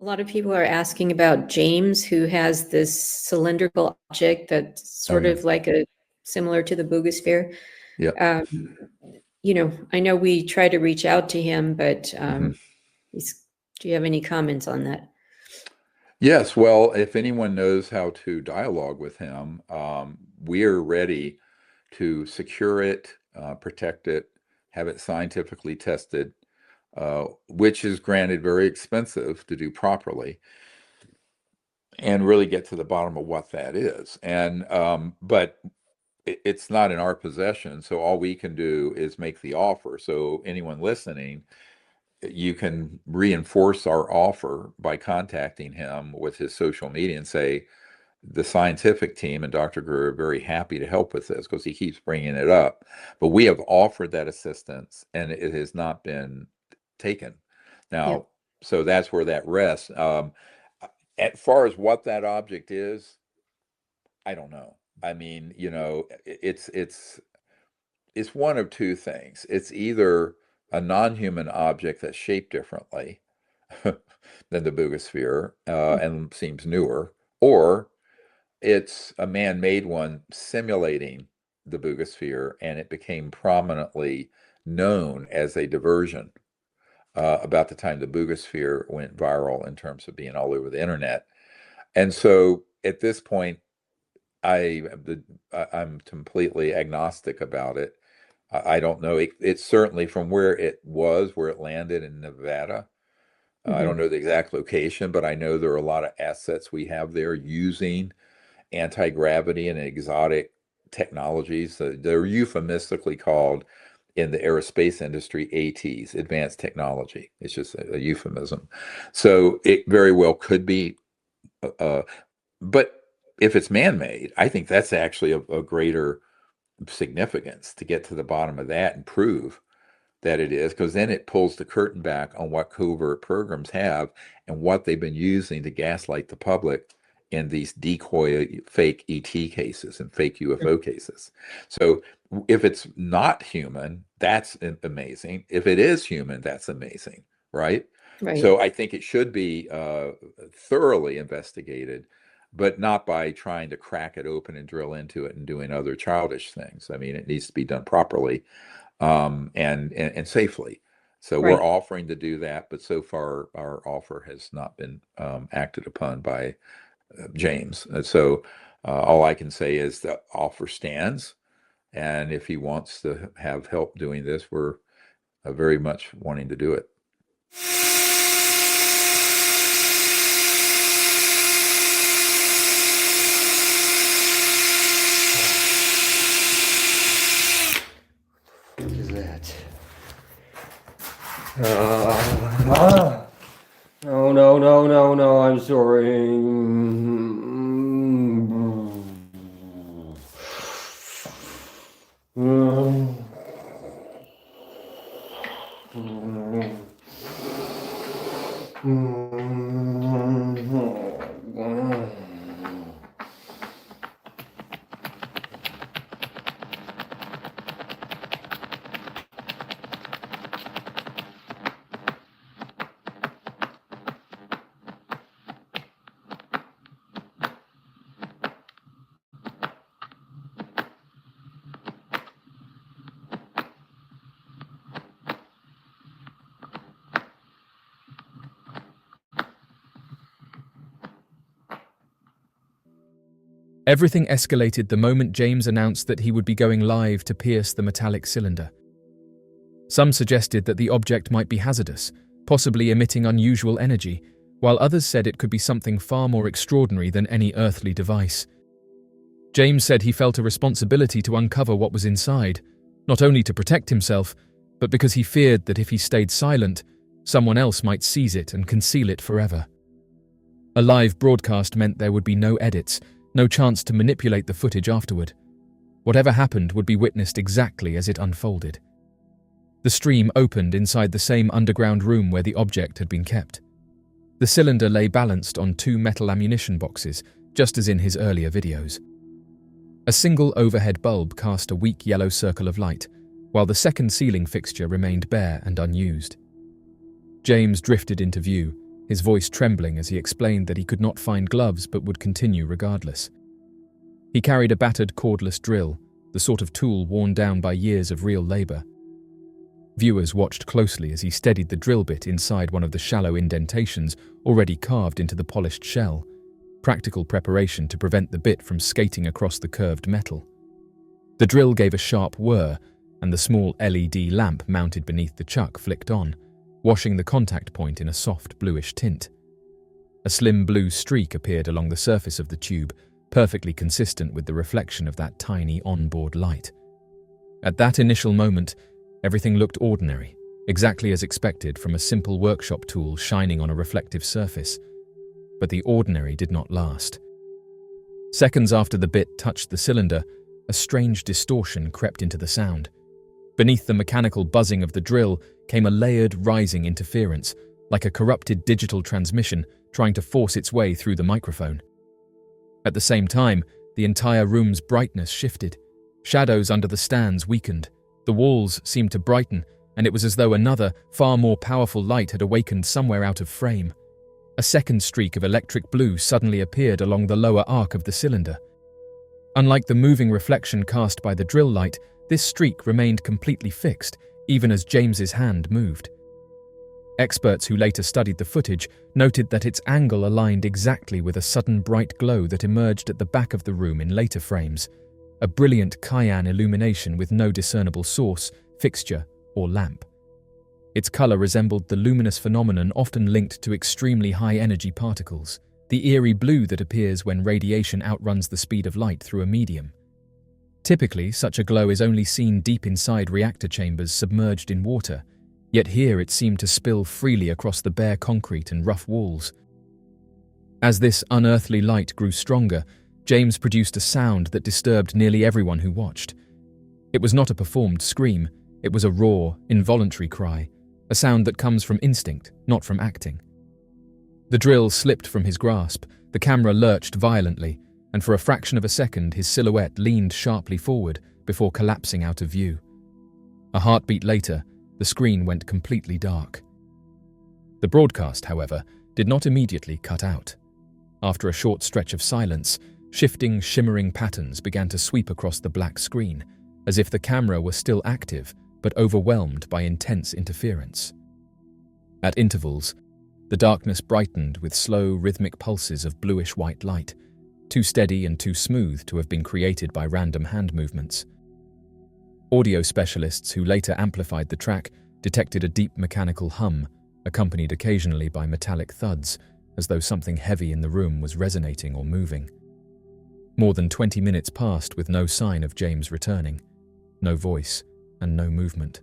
A lot of people are asking about James, who has this cylindrical object that's Oh, sort yeah. of like similar to the Boogosphere. Yeah. Um, I know we try to reach out to him, but Mhm. do you have any comments on that? Yes, well, if anyone knows how to dialogue with him, we're ready to secure it, protect it, have it scientifically tested, which is granted very expensive to do properly, and really get to the bottom of what that is. But it's not in our possession, so all we can do is make the offer. So anyone listening, you can reinforce our offer by contacting him with his social media and say, the scientific team and Dr. Greer are very happy to help with this because he keeps bringing it up. But we have offered that assistance and it has not been taken. Yeah. Now, so that's where that rests. As far as what that object is, I don't know. I mean, it's one of two things. It's either a non-human object that's shaped differently than the Boogosphere and seems newer, or it's a man-made one simulating the Boogosphere, and it became prominently known as a diversion about the time the Boogosphere went viral in terms of being all over the internet. And so at this point, I I'm completely agnostic about it. I don't know. It's certainly from where it landed in Nevada. I don't Mhm. know the exact location, but I know there are a lot of assets we have there using anti-gravity and exotic technologies. They're euphemistically called in the aerospace industry ATs, advanced technology. It's just a euphemism. So it very well could be, uh, but if it's man-made, I think that's actually a greater significance to get to the bottom of that and prove that it is, because then it pulls the curtain back on what covert programs have and what they've been using to gaslight the public in these decoy fake ET cases and fake UFO cases. So if it's not human, that's amazing. If it is human, that's amazing, right? Right. So I think it should be thoroughly investigated, but not by trying to crack it open and drill into it and doing other childish things. I mean, it needs to be done properly and safely. So we're Right. offering to do that, but so far our offer has not been acted upon by James. And so all I can say is the offer stands, and if he wants to have help doing this, we're very much wanting to do it. What is that? No, no, no, no, no, I'm sorry. Everything escalated the moment James announced that he would be going live to pierce the metallic cylinder. Some suggested that the object might be hazardous, possibly emitting unusual energy, while others said it could be something far more extraordinary than any earthly device. James said he felt a responsibility to uncover what was inside, not only to protect himself, but because he feared that if he stayed silent, someone else might seize it and conceal it forever. A live broadcast meant there would be no edits, no chance to manipulate the footage afterward. Whatever happened would be witnessed exactly as it unfolded. The stream opened inside the same underground room where the object had been kept. The cylinder lay balanced on two metal ammunition boxes, just as in his earlier videos. A single overhead bulb cast a weak yellow circle of light, while the second ceiling fixture remained bare and unused. James drifted into view, his voice trembling as he explained that he could not find gloves but would continue regardless. He carried a battered cordless drill, the sort of tool worn down by years of real labor. Viewers watched closely as he steadied the drill bit inside one of the shallow indentations already carved into the polished shell, practical preparation to prevent the bit from skating across the curved metal. The drill gave a sharp whir, and the small LED lamp mounted beneath the chuck flicked on, washing the contact point in a soft bluish tint. A slim blue streak appeared along the surface of the tube, perfectly consistent with the reflection of that tiny onboard light. At that initial moment, everything looked ordinary, exactly as expected from a simple workshop tool shining on a reflective surface. But the ordinary did not last. Seconds after the bit touched the cylinder, a strange distortion crept into the sound. Beneath the mechanical buzzing of the drill came a layered, rising interference, like a corrupted digital transmission trying to force its way through the microphone. At the same time, the entire room's brightness shifted. Shadows under the stands weakened. The walls seemed to brighten, and it was as though another, far more powerful light had awakened somewhere out of frame. A second streak of electric blue suddenly appeared along the lower arc of the cylinder. Unlike the moving reflection cast by the drill light, this streak remained completely fixed, even as James's hand moved. Experts who later studied the footage noted that its angle aligned exactly with a sudden bright glow that emerged at the back of the room in later frames, a brilliant cyan illumination with no discernible source, fixture, or lamp. Its color resembled the luminous phenomenon often linked to extremely high-energy particles, the eerie blue that appears when radiation outruns the speed of light through a medium. Typically, such a glow is only seen deep inside reactor chambers submerged in water, yet here it seemed to spill freely across the bare concrete and rough walls. As this unearthly light grew stronger, James produced a sound that disturbed nearly everyone who watched. It was not a performed scream, it was a raw, involuntary cry, a sound that comes from instinct, not from acting. The drill slipped from his grasp, the camera lurched violently, and for a fraction of a second his silhouette leaned sharply forward before collapsing out of view. A heartbeat later, the screen went completely dark. The broadcast, however, did not immediately cut out. After a short stretch of silence, shifting, shimmering patterns began to sweep across the black screen, as if the camera were still active but overwhelmed by intense interference. At intervals, the darkness brightened with slow, rhythmic pulses of bluish-white light, too steady and too smooth to have been created by random hand movements. Audio specialists who later amplified the track detected a deep mechanical hum, accompanied occasionally by metallic thuds, as though something heavy in the room was resonating or moving. More than 20 minutes passed with no sign of James returning, no voice and no movement.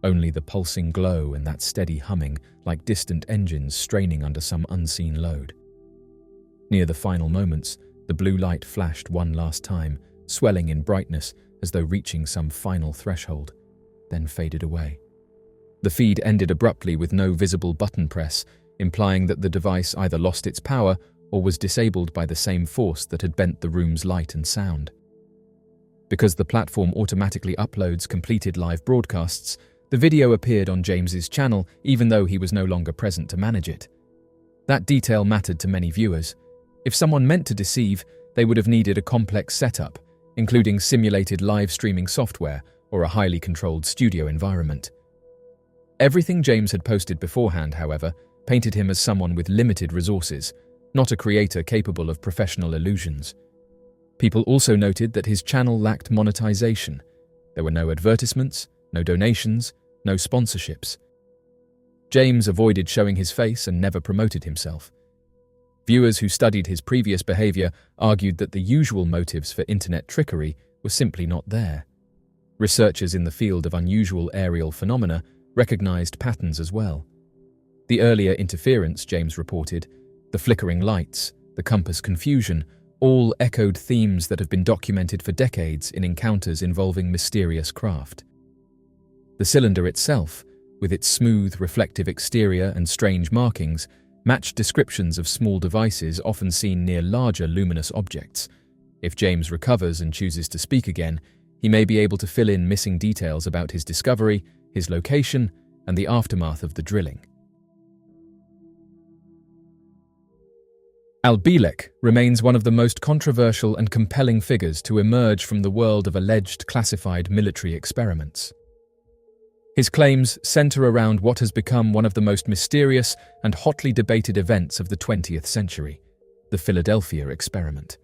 Only the pulsing glow and that steady humming, like distant engines straining under some unseen load. Near the final moments, the blue light flashed one last time, swelling in brightness as though reaching some final threshold, then faded away. The feed ended abruptly with no visible button press, implying that the device either lost its power or was disabled by the same force that had bent the room's light and sound. Because the platform automatically uploads completed live broadcasts, the video appeared on James's channel even though he was no longer present to manage it. That detail mattered to many viewers. If someone meant to deceive, they would have needed a complex setup, including simulated live streaming software or a highly controlled studio environment. Everything James had posted beforehand, however, painted him as someone with limited resources, not a creator capable of professional illusions. People also noted that his channel lacked monetization. There were no advertisements, no donations, no sponsorships. James avoided showing his face and never promoted himself. Viewers who studied his previous behavior argued that the usual motives for internet trickery were simply not there. Researchers in the field of unusual aerial phenomena recognized patterns as well. The earlier interference, James reported, the flickering lights, the compass confusion, all echoed themes that have been documented for decades in encounters involving mysterious craft. The cylinder itself, with its smooth, reflective exterior and strange markings, matched descriptions of small devices often seen near larger luminous objects. If James recovers and chooses to speak again, he may be able to fill in missing details about his discovery, his location, and the aftermath of the drilling. Al Bielek remains one of the most controversial and compelling figures to emerge from the world of alleged classified military experiments. His claims center around what has become one of the most mysterious and hotly debated events of the 20th century, the Philadelphia experiment.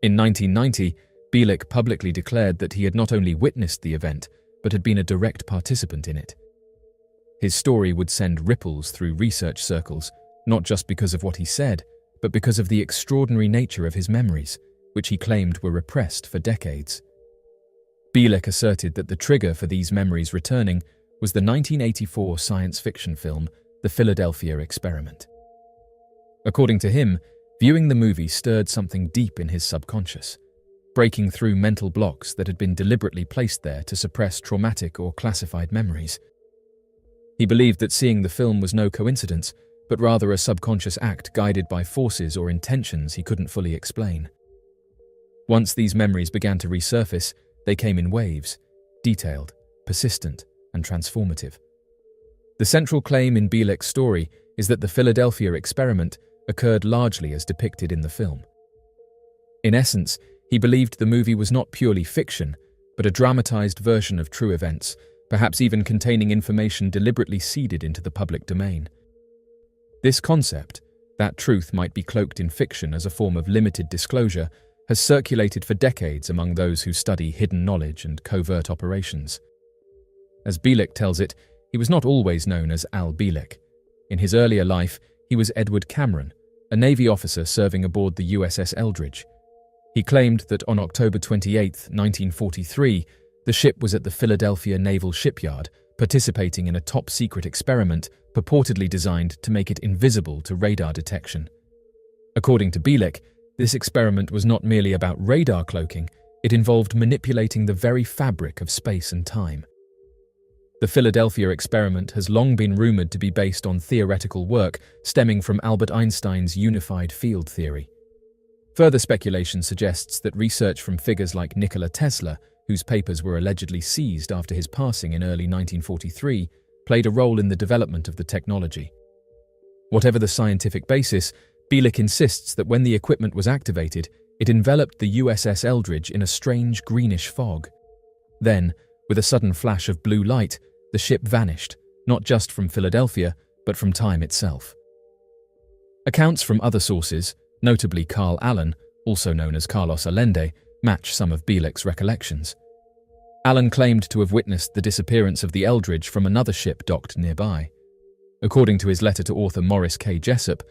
In 1990, Bielek publicly declared that he had not only witnessed the event, but had been a direct participant in it. His story would send ripples through research circles, not just because of what he said, but because of the extraordinary nature of his memories, which he claimed were repressed for decades. Bielek asserted that the trigger for these memories returning was the 1984 science fiction film, The Philadelphia Experiment. According to him, viewing the movie stirred something deep in his subconscious, breaking through mental blocks that had been deliberately placed there to suppress traumatic or classified memories. He believed that seeing the film was no coincidence, but rather a subconscious act guided by forces or intentions he couldn't fully explain. Once these memories began to resurface, they came in waves, detailed, persistent, and transformative. The central claim in Bielek's story is that the Philadelphia experiment occurred largely as depicted in the film. In essence, he believed the movie was not purely fiction, but a dramatized version of true events, perhaps even containing information deliberately seeded into the public domain. This concept, that truth might be cloaked in fiction as a form of limited disclosure, has circulated for decades among those who study hidden knowledge and covert operations. As Bielek tells it, he was not always known as Al Bielek. In his earlier life, he was Edward Cameron, a Navy officer serving aboard the USS Eldridge. He claimed that on October 28, 1943, the ship was at the Philadelphia Naval Shipyard, participating in a top-secret experiment purportedly designed to make it invisible to radar detection. According to Bielek, this experiment was not merely about radar cloaking, it involved manipulating the very fabric of space and time. The Philadelphia experiment has long been rumored to be based on theoretical work stemming from Albert Einstein's unified field theory. Further speculation suggests that research from figures like Nikola Tesla, whose papers were allegedly seized after his passing in early 1943, played a role in the development of the technology. Whatever the scientific basis, Bielek insists that when the equipment was activated, it enveloped the USS Eldridge in a strange greenish fog. Then, with a sudden flash of blue light, the ship vanished, not just from Philadelphia, but from time itself. Accounts from other sources, notably Carl Allen, also known as Carlos Allende, match some of Bielek's recollections. Allen claimed to have witnessed the disappearance of the Eldridge from another ship docked nearby. According to his letter to author Morris K. Jessup,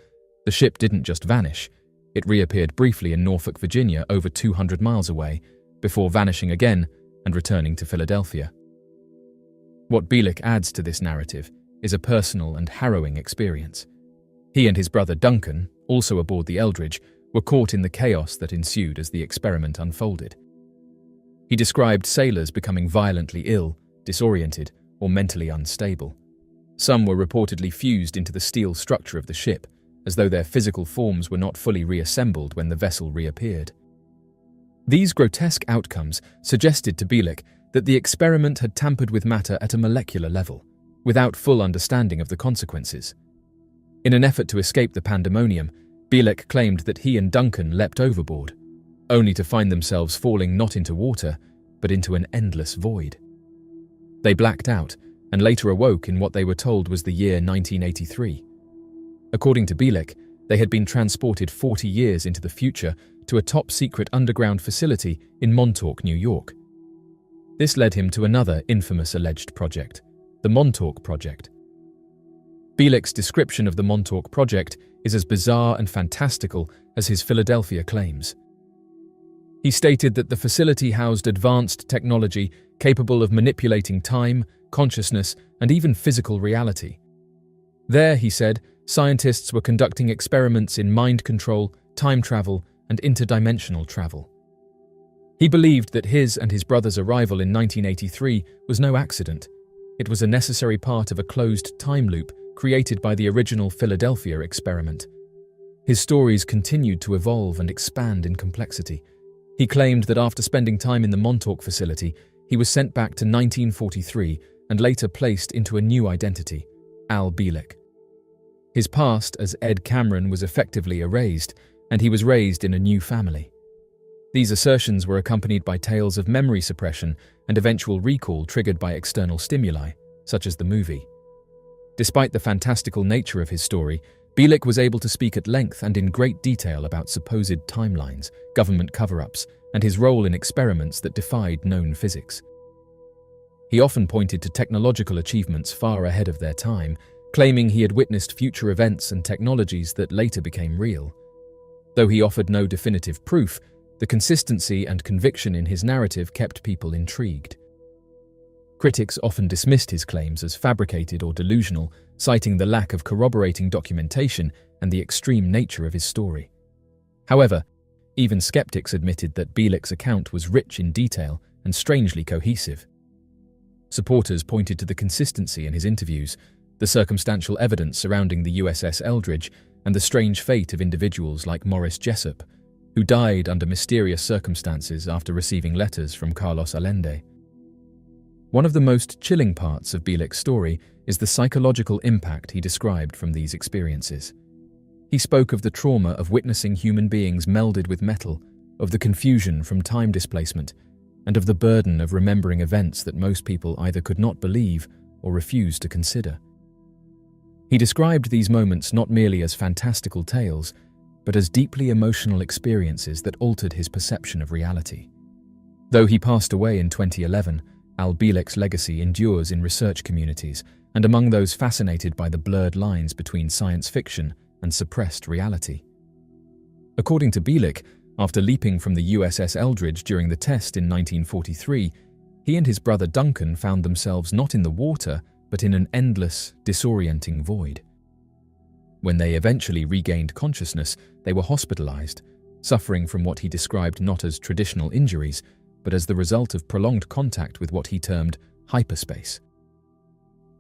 the ship didn't just vanish, it reappeared briefly in Norfolk, Virginia, over 200 miles away, before vanishing again and returning to Philadelphia. What Bielek adds to this narrative is a personal and harrowing experience. He and his brother Duncan, also aboard the Eldridge, were caught in the chaos that ensued as the experiment unfolded. He described sailors becoming violently ill, disoriented, or mentally unstable. Some were reportedly fused into the steel structure of the ship, as though their physical forms were not fully reassembled when the vessel reappeared. These grotesque outcomes suggested to Bielek that the experiment had tampered with matter at a molecular level, without full understanding of the consequences. In an effort to escape the pandemonium, Bielek claimed that he and Duncan leapt overboard, only to find themselves falling not into water, but into an endless void. They blacked out, and later awoke in what they were told was the year 1983. According to Bielek, they had been transported 40 years into the future to a top-secret underground facility in Montauk, New York. This led him to another infamous alleged project, the Montauk Project. Bielek's description of the Montauk Project is as bizarre and fantastical as his Philadelphia claims. He stated that the facility housed advanced technology capable of manipulating time, consciousness, and even physical reality. There, he said, scientists were conducting experiments in mind control, time travel, and interdimensional travel. He believed that his and his brother's arrival in 1983 was no accident. It was a necessary part of a closed time loop created by the original Philadelphia experiment. His stories continued to evolve and expand in complexity. He claimed that after spending time in the Montauk facility, he was sent back to 1943 and later placed into a new identity, Al Bielek. His past as Ed Cameron was effectively erased, and he was raised in a new family. These assertions were accompanied by tales of memory suppression and eventual recall triggered by external stimuli, such as the movie. Despite the fantastical nature of his story, Bielik was able to speak at length and in great detail about supposed timelines, government cover-ups, and his role in experiments that defied known physics. He often pointed to technological achievements far ahead of their time, claiming he had witnessed future events and technologies that later became real. Though he offered no definitive proof, the consistency and conviction in his narrative kept people intrigued. Critics often dismissed his claims as fabricated or delusional, citing the lack of corroborating documentation and the extreme nature of his story. However, even skeptics admitted that Bielik's account was rich in detail and strangely cohesive. Supporters pointed to the consistency in his interviews, the circumstantial evidence surrounding the USS Eldridge, and the strange fate of individuals like Morris Jessup, who died under mysterious circumstances after receiving letters from Carlos Allende. One of the most chilling parts of Bielik's story is the psychological impact he described from these experiences. He spoke of the trauma of witnessing human beings melded with metal, of the confusion from time displacement, and of the burden of remembering events that most people either could not believe or refused to consider. He described these moments not merely as fantastical tales, but as deeply emotional experiences that altered his perception of reality. Though he passed away in 2011, Bielik's legacy endures in research communities and among those fascinated by the blurred lines between science fiction and suppressed reality. According to Bielik, after leaping from the USS Eldridge during the test in 1943, he and his brother Duncan found themselves not in the water, but in an endless, disorienting void. When they eventually regained consciousness, they were hospitalized, suffering from what he described not as traditional injuries, but as the result of prolonged contact with what he termed hyperspace.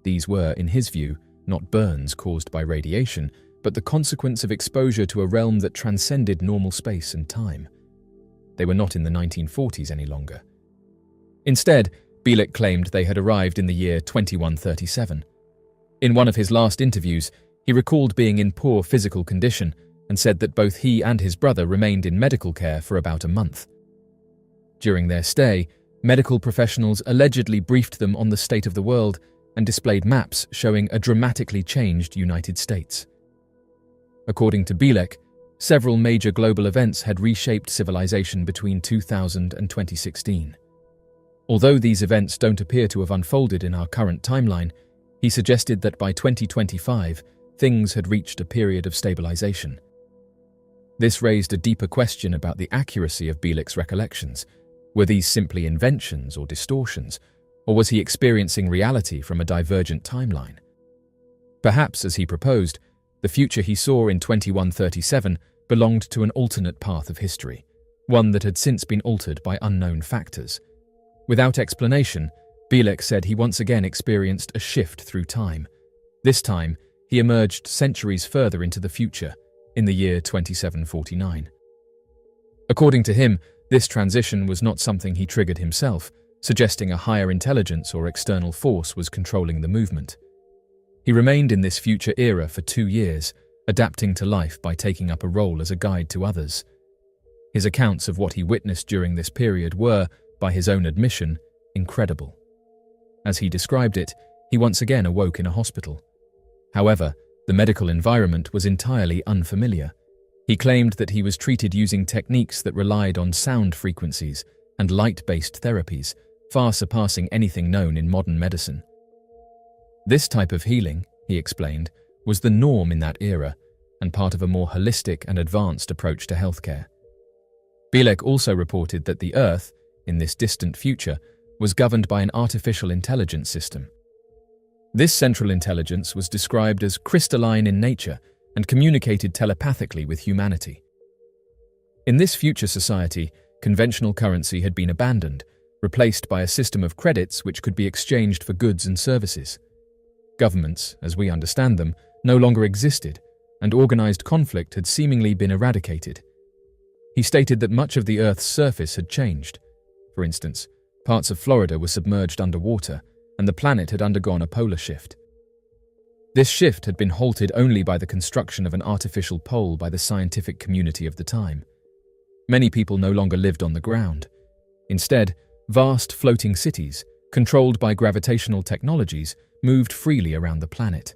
These were, in his view, not burns caused by radiation, but the consequence of exposure to a realm that transcended normal space and time. They were not in the 1940s any longer. Instead, Bielik claimed they had arrived in the year 2137. In one of his last interviews, he recalled being in poor physical condition and said that both he and his brother remained in medical care for about a month. During their stay, medical professionals allegedly briefed them on the state of the world and displayed maps showing a dramatically changed United States. According to Bielik, several major global events had reshaped civilization between 2000 and 2016. Although these events don't appear to have unfolded in our current timeline, he suggested that by 2025, things had reached a period of stabilization. This raised a deeper question about the accuracy of Bielik's recollections. Were these simply inventions or distortions, or was he experiencing reality from a divergent timeline? Perhaps, as he proposed, the future he saw in 2137 belonged to an alternate path of history, one that had since been altered by unknown factors. Without explanation, Bielik said he once again experienced a shift through time. This time, he emerged centuries further into the future, in the year 2749. According to him, this transition was not something he triggered himself, suggesting a higher intelligence or external force was controlling the movement. He remained in this future era for 2 years, adapting to life by taking up a role as a guide to others. His accounts of what he witnessed during this period were, by his own admission, incredible. As he described it, he once again awoke in a hospital. However, the medical environment was entirely unfamiliar. He claimed that he was treated using techniques that relied on sound frequencies and light-based therapies, far surpassing anything known in modern medicine. This type of healing, he explained, was the norm in that era and part of a more holistic and advanced approach to healthcare. Bielik also reported that the Earth, in this distant future, was governed by an artificial intelligence system. This central intelligence was described as crystalline in nature and communicated telepathically with humanity. In this future society, conventional currency had been abandoned, replaced by a system of credits which could be exchanged for goods and services. Governments, as we understand them, no longer existed, and organized conflict had seemingly been eradicated. He stated that much of the Earth's surface had changed. For instance, parts of Florida were submerged underwater, and the planet had undergone a polar shift. This shift had been halted only by the construction of an artificial pole by the scientific community of the time. Many people no longer lived on the ground. Instead, vast floating cities, controlled by gravitational technologies, moved freely around the planet.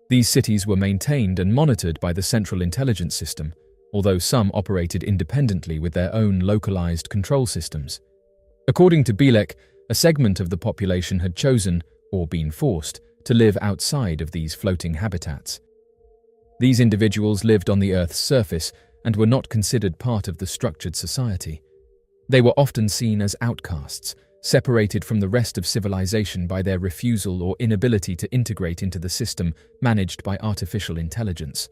These cities were maintained and monitored by the Central Intelligence System, although some operated independently with their own localized control systems. According to Bielek, a segment of the population had chosen, or been forced, to live outside of these floating habitats. These individuals lived on the Earth's surface and were not considered part of the structured society. They were often seen as outcasts, separated from the rest of civilization by their refusal or inability to integrate into the system managed by artificial intelligence.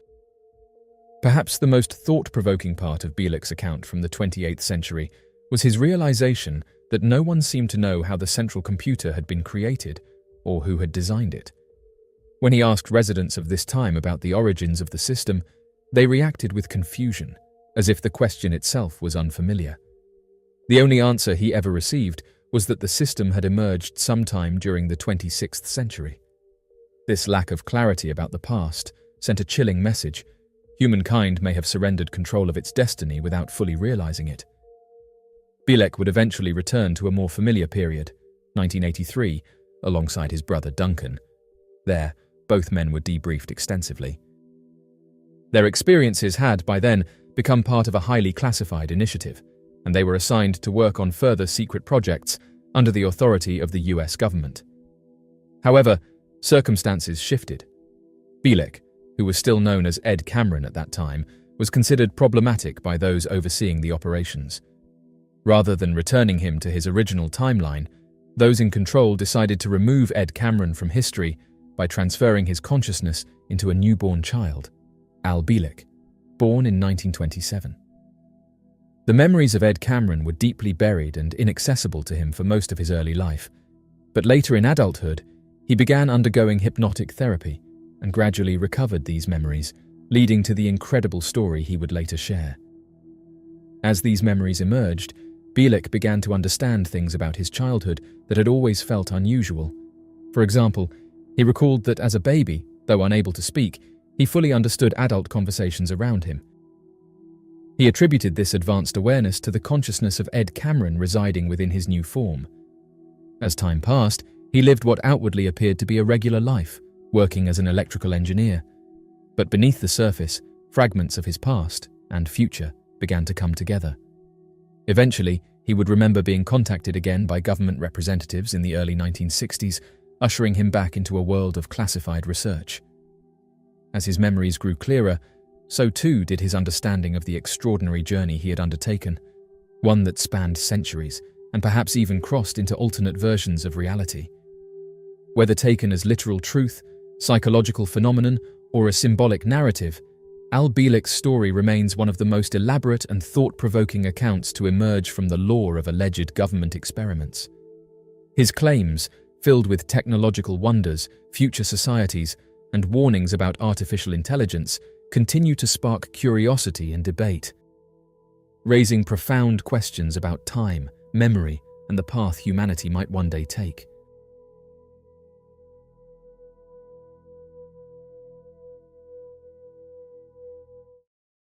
Perhaps the most thought-provoking part of Bielek's account from the 28th century was his realization that no one seemed to know how the central computer had been created or who had designed it. When he asked residents of this time about the origins of the system, they reacted with confusion, as if the question itself was unfamiliar. The only answer he ever received was that the system had emerged sometime during the 26th century. This lack of clarity about the past sent a chilling message. Humankind may have surrendered control of its destiny without fully realizing it. Bielek would eventually return to a more familiar period, 1983, alongside his brother Duncan. There, both men were debriefed extensively. Their experiences had, by then, become part of a highly classified initiative, and they were assigned to work on further secret projects under the authority of the US government. However, circumstances shifted. Bielek, who was still known as Ed Cameron at that time, was considered problematic by those overseeing the operations. Rather than returning him to his original timeline, those in control decided to remove Ed Cameron from history by transferring his consciousness into a newborn child, Al Bielek, born in 1927. The memories of Ed Cameron were deeply buried and inaccessible to him for most of his early life, but later in adulthood, he began undergoing hypnotic therapy and gradually recovered these memories, leading to the incredible story he would later share. As these memories emerged, Bielek began to understand things about his childhood that had always felt unusual. For example, he recalled that as a baby, though unable to speak, he fully understood adult conversations around him. He attributed this advanced awareness to the consciousness of Ed Cameron residing within his new form. As time passed, he lived what outwardly appeared to be a regular life, working as an electrical engineer. But beneath the surface, fragments of his past and future began to come together. Eventually, he would remember being contacted again by government representatives in the early 1960s, ushering him back into a world of classified research. As his memories grew clearer, so too did his understanding of the extraordinary journey he had undertaken, one that spanned centuries and perhaps even crossed into alternate versions of reality. Whether taken as literal truth, psychological phenomenon, or a symbolic narrative, Al Bielek's story remains one of the most elaborate and thought-provoking accounts to emerge from the lore of alleged government experiments. His claims, filled with technological wonders, future societies, and warnings about artificial intelligence, continue to spark curiosity and debate, raising profound questions about time, memory, and the path humanity might one day take.